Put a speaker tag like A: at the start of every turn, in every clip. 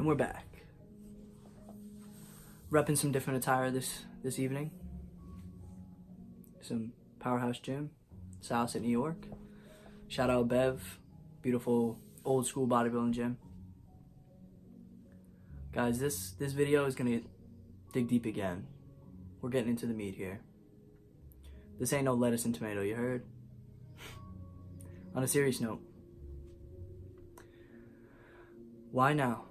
A: And we're back. Repping some different attire this evening. Some Powerhouse Gym, South in New York. Shout out Bev, beautiful old school bodybuilding gym. Guys, this video is gonna dig deep again. We're getting into the meat here. This ain't no lettuce and tomato, you heard? On a serious note, why now?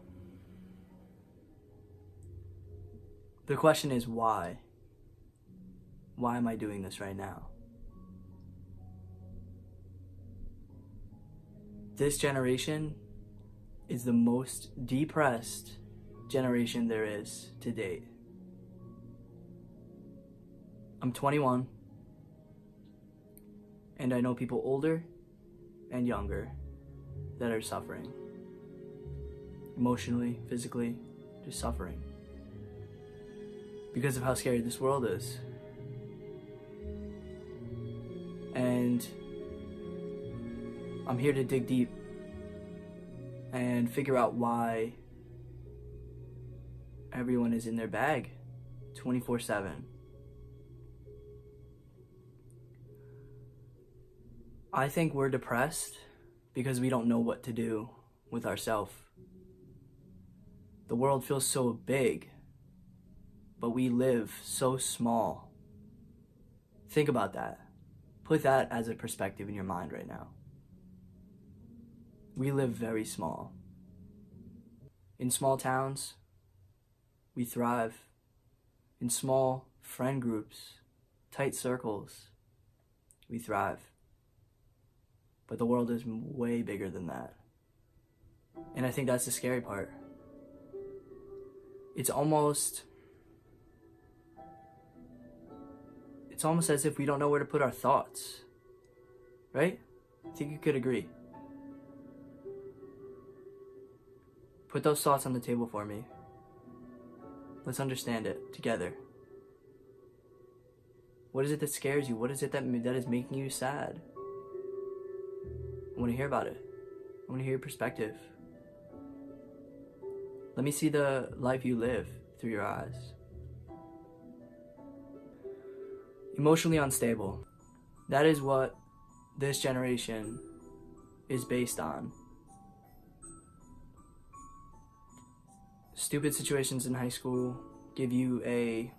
A: The question is why? Why am I doing this right now? This generation is the most depressed generation there is to date. I'm 21, and I know people older and younger that are suffering. Emotionally, physically, just suffering. Because of how scary this world is. And I'm here to dig deep and figure out why everyone is in their bag 24/7. I think we're depressed because we don't know what to do with ourselves. The world feels so big, but we live so small. Think about that. Put that as a perspective in your mind right now. We live very small. In small towns, we thrive. In small friend groups, tight circles, we thrive. But the world is way bigger than that. And I think that's the scary part. It's almost as if we don't know where to put our thoughts. Right? I think you could agree. Put those thoughts on the table for me. Let's understand it together. What is it that scares you? What is it that is making you sad? I want to hear about it. I want to hear your perspective. Let me see the life you live through your eyes. Emotionally unstable. That is what this generation is based on. Stupid situations in high school give you a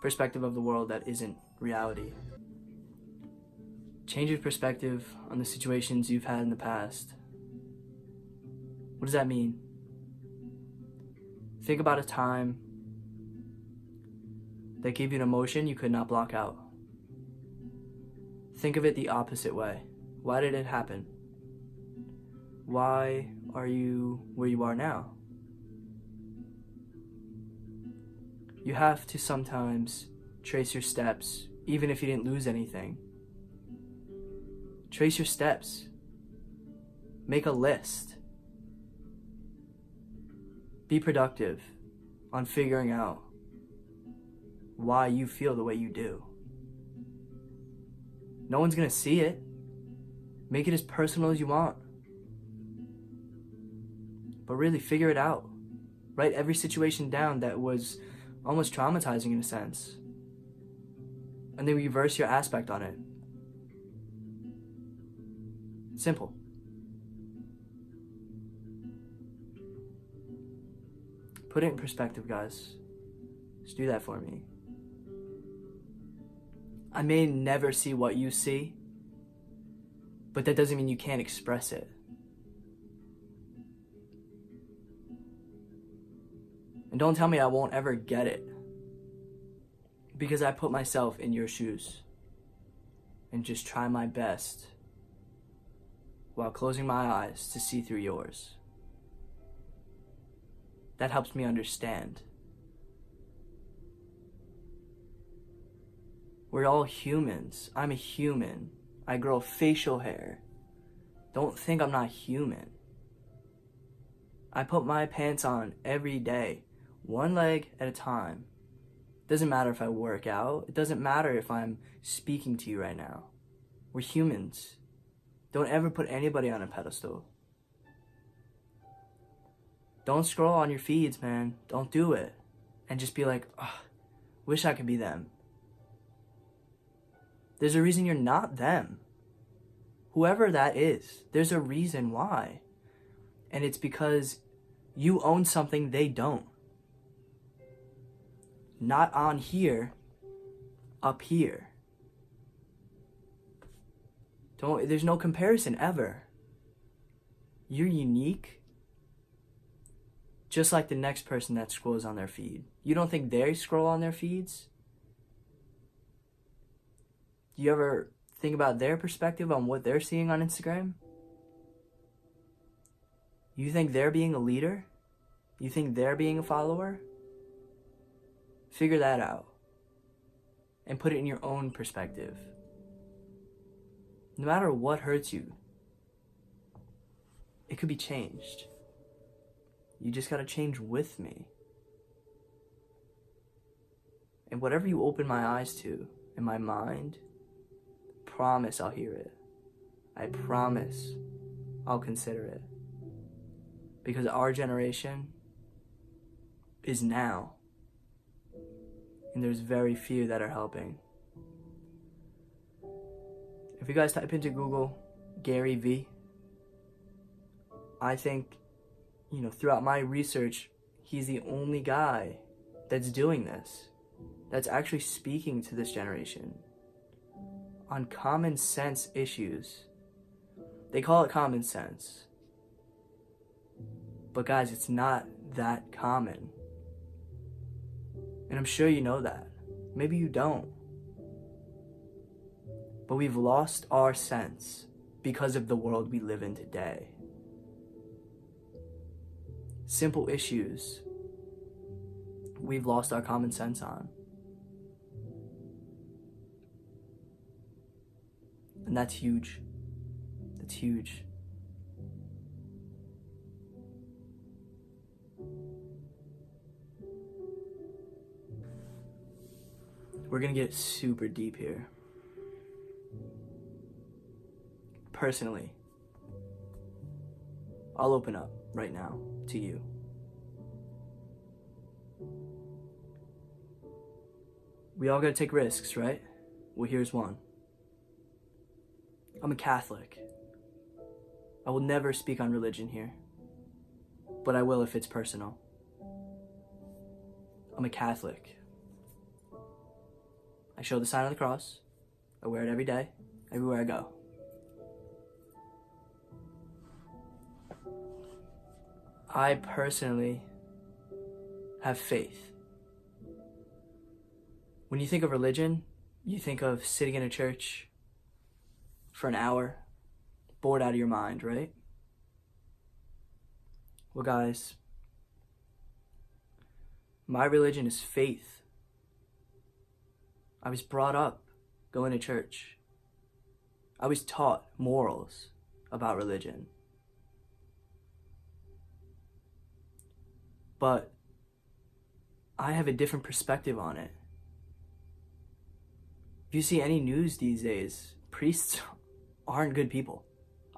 A: perspective of the world that isn't reality. Change your perspective on the situations you've had in the past. What does that mean? Think about a time that gave you an emotion you could not block out. Think of it the opposite way. Why did it happen? Why are you where you are now? You have to sometimes trace your steps, even if you didn't lose anything. Trace your steps. Make a list. Be productive on figuring out why you feel the way you do. No one's gonna see it. Make it as personal as you want. But really figure it out. Write every situation down that was almost traumatizing in a sense. And then reverse your aspect on it. Simple. Put it in perspective, guys. Just do that for me. I may never see what you see, but that doesn't mean you can't express it. And don't tell me I won't ever get it, because I put myself in your shoes and just try my best while closing my eyes to see through yours. That helps me understand. We're all humans. I'm a human. I grow facial hair. Don't think I'm not human. I put my pants on every day, one leg at a time. Doesn't matter if I work out. It doesn't matter if I'm speaking to you right now. We're humans. Don't ever put anybody on a pedestal. Don't scroll on your feeds, man. Don't do it. And just be like, oh, wish I could be them. There's a reason you're not them. Whoever that is, there's a reason why. And it's because you own something they don't. Not on here, up here. There's no comparison ever. You're unique, just like the next person that scrolls on their feed. You don't think they scroll on their feeds? Do you ever think about their perspective on what they're seeing on Instagram? You think they're being a leader? You think they're being a follower? Figure that out and put it in your own perspective. No matter what hurts you, it could be changed. You just gotta change with me. And whatever you open my eyes to in my mind, promise I'll hear it. I promise I'll consider it. Because our generation is now. And there's very few that are helping. If you guys type into Google Gary V, I think, throughout my research, he's the only guy that's doing this, that's actually speaking to this generation on common sense issues. They call it common sense. But guys, it's not that common. And I'm sure you know that. Maybe you don't. But we've lost our sense because of the world we live in today. Simple issues we've lost our common sense on. And that's huge. That's huge. We're gonna get super deep here. Personally, I'll open up right now to you. We all gotta take risks, right? Well, here's one. I'm a Catholic. I will never speak on religion here, but I will if it's personal. I'm a Catholic. I show the sign of the cross. I wear it every day, everywhere I go. I personally have faith. When you think of religion, you think of sitting in a church for an hour, bored out of your mind, right? Well, guys, my religion is faith. I was brought up going to church. I was taught morals about religion. But I have a different perspective on it. If you see any news these days, priests aren't good people,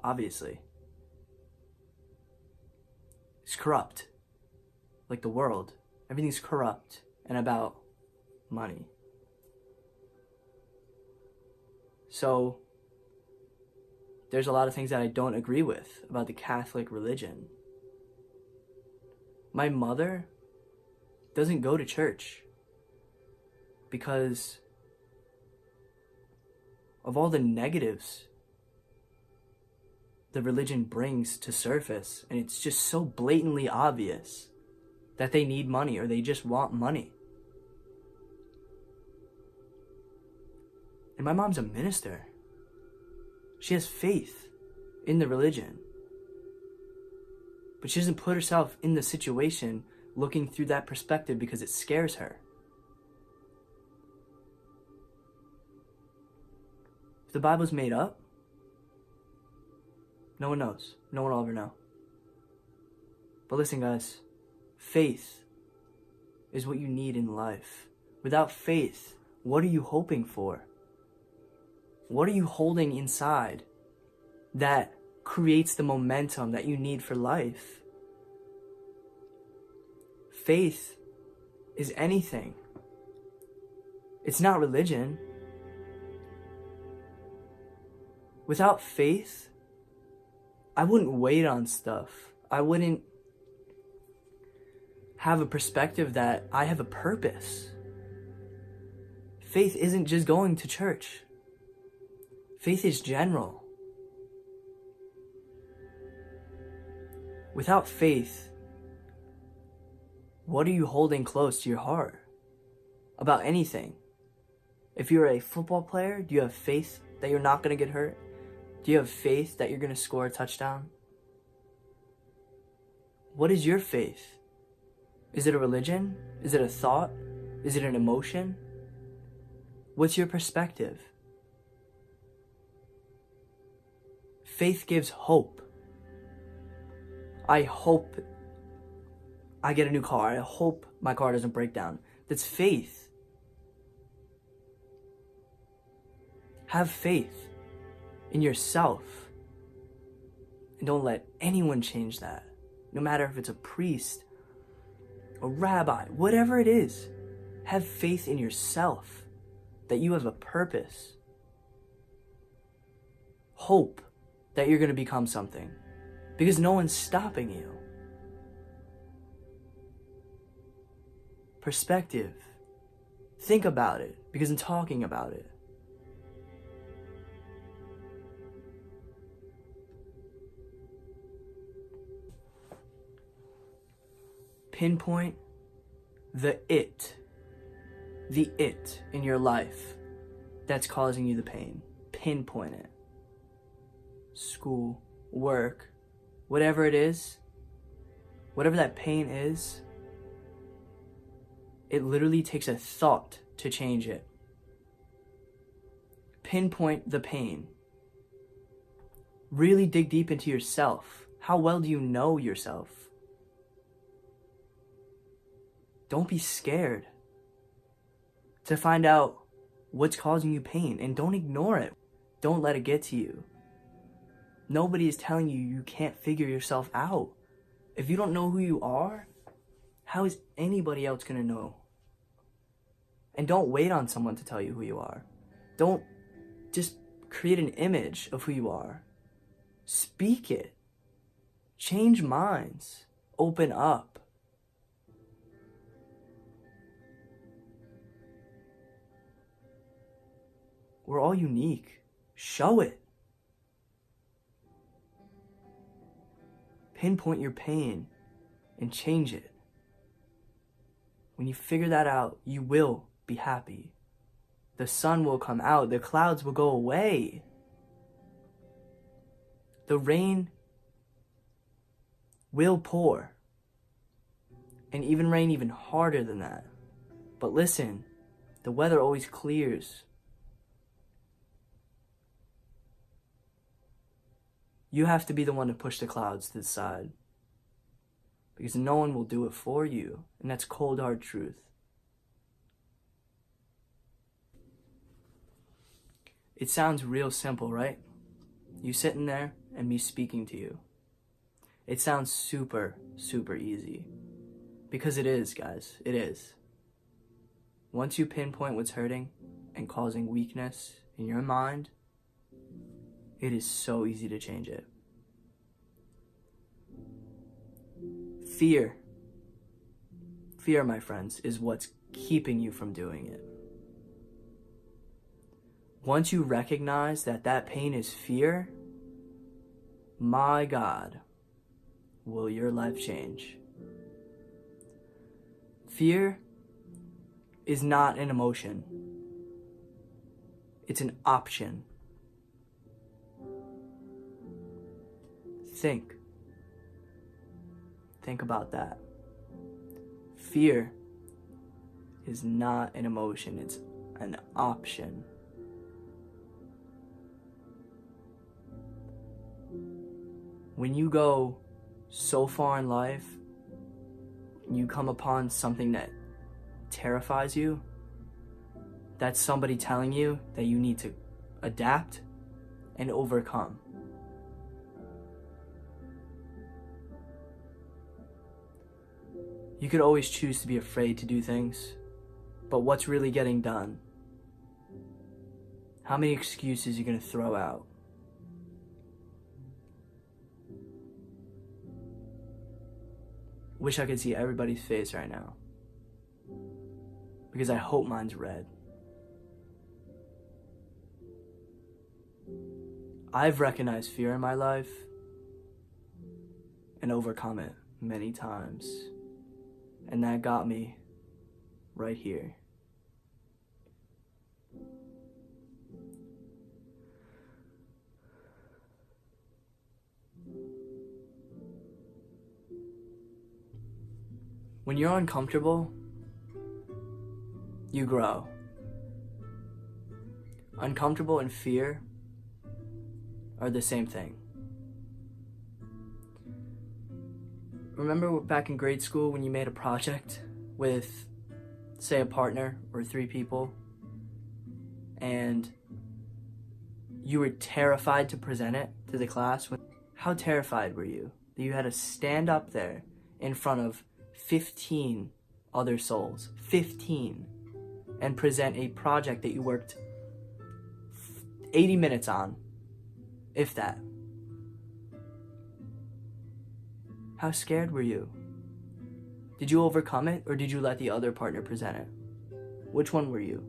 A: obviously. It's corrupt. Like the world. Everything's corrupt and about money. So, there's a lot of things that I don't agree with about the Catholic religion. My mother doesn't go to church because of all the negatives the religion brings to surface, and it's just so blatantly obvious that they need money or they just want money. And my mom's a minister. She has faith in the religion. But she doesn't put herself in the situation looking through that perspective because it scares her. If the Bible's made up, no one knows. No one will ever know. But listen, guys, faith is what you need in life. Without faith, what are you hoping for? What are you holding inside that creates the momentum that you need for life? faith is anything. It's not religion. Without faith, I wouldn't wait on stuff. I wouldn't have a perspective that I have a purpose. Faith isn't just going to church. Faith is general. Without faith, what are you holding close to your heart about anything? If you're a football player, do you have faith that you're not going to get hurt? Do you have faith that you're going to score a touchdown? What is your faith? Is it a religion? Is it a thought? Is it an emotion? What's your perspective? Faith gives hope. I hope I get a new car. I hope my car doesn't break down. That's faith. Have faith in yourself. And don't let anyone change that. No matter if it's a priest, a rabbi, whatever it is. Have faith in yourself that you have a purpose. Hope that you're going to become something. Because no one's stopping you. Perspective. Think about it, because I'm talking about it. Pinpoint the it in your life that's causing you the pain. Pinpoint it. School, work, whatever it is, whatever that pain is, it literally takes a thought to change it. Pinpoint the pain. Really dig deep into yourself. How well do you know yourself? Don't be scared to find out what's causing you pain, and don't ignore it. Don't let it get to you. Nobody is telling you you can't figure yourself out. If you don't know who you are, how is anybody else going to know? And don't wait on someone to tell you who you are. Don't just create an image of who you are. Speak it. Change minds. Open up. We're all unique. Show it. Pinpoint your pain and change it. When you figure that out, you will be happy. The sun will come out. The clouds will go away. The rain will pour. And even rain even harder than that. But listen, the weather always clears. You have to be the one to push the clouds to the side. Because no one will do it for you. And that's cold hard truth. It sounds real simple, right? You sitting there and me speaking to you. It sounds super, super easy. Because it is, guys. It is. Once you pinpoint what's hurting and causing weakness in your mind, it is so easy to change it. Fear, my friends, is what's keeping you from doing it. Once you recognize that that pain is fear, my God, will your life change. Fear is not an emotion. It's an option. Think about that. Fear is not an emotion, it's an option. When you go so far in life, you come upon something that terrifies you, that's somebody telling you that you need to adapt and overcome. You could always choose to be afraid to do things, but what's really getting done? How many excuses are you going to throw out? Wish I could see everybody's face right now, because I hope mine's red. I've recognized fear in my life and overcome it many times, and that got me right here. When you're uncomfortable, you grow. Uncomfortable and fear are the same thing. Remember back in grade school when you made a project with, say, a partner or 3 people, and you were terrified to present it to the class? How terrified were you that you had to stand up there in front of 15 other souls, 15, and present a project that you worked 80 minutes on, if that? How scared were you? Did you overcome it, or did you let the other partner present it? Which one were you?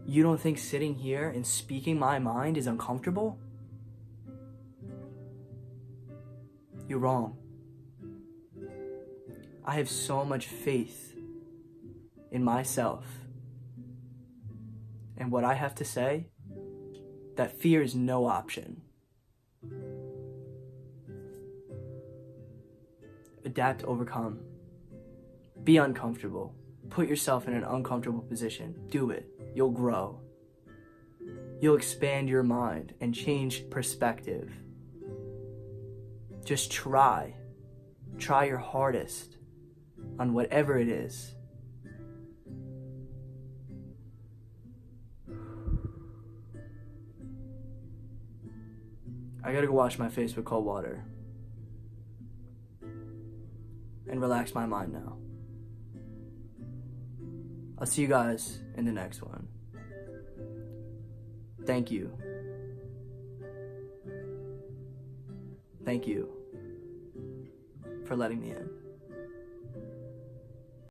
A: You don't think sitting here and speaking my mind is uncomfortable? You're wrong. I have so much faith in myself and what I have to say that fear is no option. Adapt, overcome. Be uncomfortable. Put yourself in an uncomfortable position. Do it. You'll grow. You'll expand your mind and change perspective. Just try. Try your hardest on whatever it is. I gotta go wash my face with cold water and relax my mind now. I'll see you guys in the next one. Thank you. Thank you for letting me in.